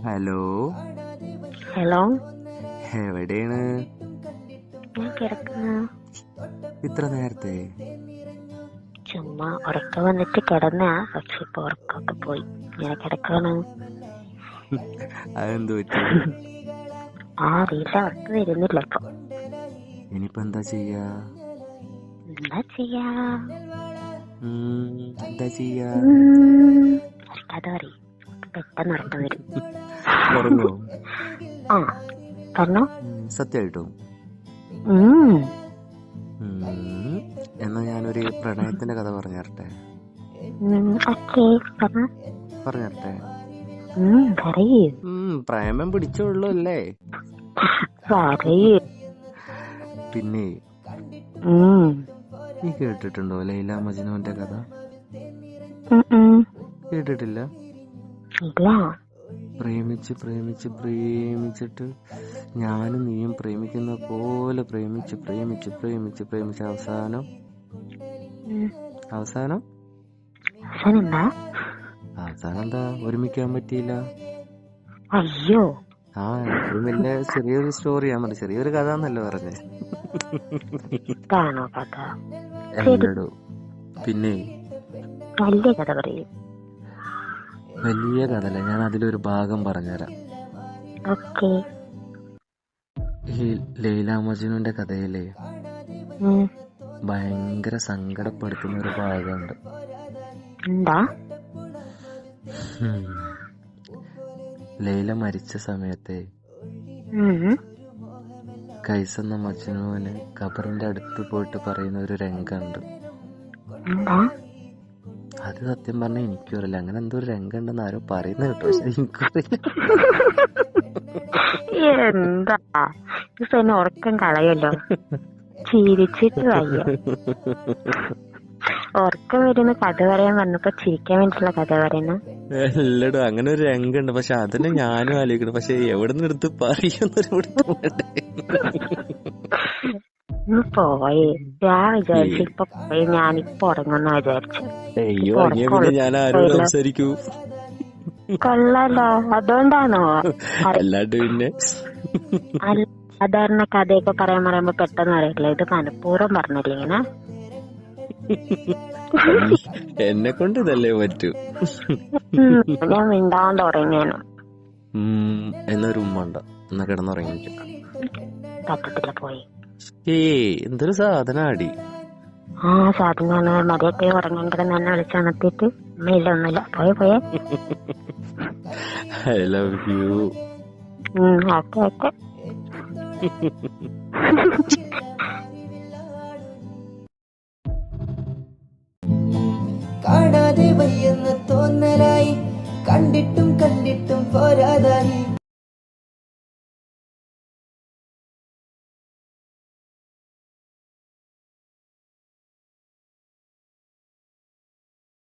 Hello. Hello, എവിടെയാണ് ഞാൻ കിടക്കുന്നു. ഇത്ര നേരത്തെ? ചുമ്മാ ഉറക്കം വന്നിട്ട് കിടന്നാ, പക്ഷെ ഇപ്പൊ ഉറക്കമൊക്കെ പോയി. ഞാൻ കിടക്കാണ്. അതെന്തു പറ്റി? അറിയില്ല, ഉറക്കം വരുന്നില്ല ഇപ്പൊ. ഇനിയിപ്പോ എന്താ ചെയ്യാ? എന്താ ചെയ്യാ? എന്താ ചെയ്യാ? കഥ പറയും, പെട്ടെന്ന് ഉറക്കം വരും. ഉറങ്ങോ? ആ, പറഞ്ഞോ. സത്യമായിട്ടും? എന്നാ ഞാനൊരു പ്രണയത്തിന്റെ കഥ പറഞ്ഞു തരട്ടെ? പറഞ്ഞു തരട്ടെ? പ്രേമം പിടിച്ചുള്ളൂ അല്ലേ? പിന്നെ നീ കേട്ടിട്ടുണ്ടോ ലൈല മജ്നുവിന്റെ കഥ? കേട്ടിട്ടില്ല? പ്രേമിച്ചിട്ട് ഞാനും നീയും പ്രേമിക്കുന്ന പോലെ പ്രേമിച്ച് അവസാനം എന്താ? ഒരുമിക്കാൻ പറ്റിയില്ല. അയ്യോ. വലിയ ചെറിയൊരു സ്റ്റോറിയാ മതി, ചെറിയൊരു കഥ എന്നല്ലേ പറഞ്ഞേ? എല്ലടോ. പിന്നെ വലിയ കഥ പറയും. വലിയ കഥല്ല, ഞാൻ അതിലൊരു ഭാഗം പറഞ്ഞുതരാം. ഈ ലൈല മജ്നുവിന്റെ കഥയിലെ ഭയങ്കര സങ്കടപ്പെടുത്തുന്ന ഒരു ഭാഗമുണ്ട്. എന്താ? ലൈല മരിച്ച സമയത്തെ കൈസ് എന്ന മജ്നുവിന് ഖബറിന്റെ അടുത്ത് പോയിട്ട് പറയുന്ന ഒരു രംഗമുണ്ട്. അത് സത്യം പറഞ്ഞാൽ എനിക്കും അറിയില്ല. അങ്ങനെ എന്തോ ഒരു രംഗം ഉണ്ടെന്ന് ആരോ പറയുന്നത് കേട്ടോ, പക്ഷെ എനിക്കറിയില്ല. എന്താ എന്നെ ഉറക്കം കളയല്ലോ, ചിരിച്ചിട്ട് വയ്യ. ഉറക്കം വരുന്ന കഥ പറയാൻ പറഞ്ഞപ്പോ ചിരിക്കാൻ വേണ്ടിട്ടുള്ള കഥ പറയുന്ന എല്ലടോ, അങ്ങനെ ഒരു രംഗമുണ്ട്. പക്ഷെ അതിനെ ഞാനും ആലോചിക്കണം, പക്ഷെ എവിടെ നിന്ന് എടുത്ത് പോയേ. ഞാൻ വിചാരിച്ചു ഇപ്പൊ പോയി ഞാനിപ്പോ ഉറങ്ങുന്ന വിചാരിച്ചു. ഞാൻ ആരോട് സംസാരിക്കൂ? കൊള്ളാലോ, അതുകൊണ്ടാണോ? അല്ലാണ്ട് പിന്നെ സാധാരണ കഥയൊക്കെ പറയുമ്പോ പെട്ടെന്ന് അറിയില്ല. ഇത് മനഃപൂർവ്വം പറഞ്ഞില്ല ഇങ്ങനെ. എന്നെ കൊണ്ട് ഇതല്ലേ പറ്റൂ. ഞാൻ മിണ്ടാണ്ട് ഉറങ്ങിയാണ്. എന്നൊരു ഉമ്മ ഉണ്ടോ? എന്നാ കിടന്നുറങ്ങിക്കും. പറ്റത്തില്ല, പോയി. എന്തൊരു സാധനാടി. സാധനമാണ്. മതിയൊക്കെ ഉറങ്ങേണ്ടത് എന്നെ വിളിച്ചണത്തിട്ട് അമ്മയില്ല, ഒന്നുമില്ല. പോയേ. I love you. ഓക്കെ. കാണാതെ വയ്യെന്ന തോന്നലായി, കണ്ടിട്ടും പോരാതായി.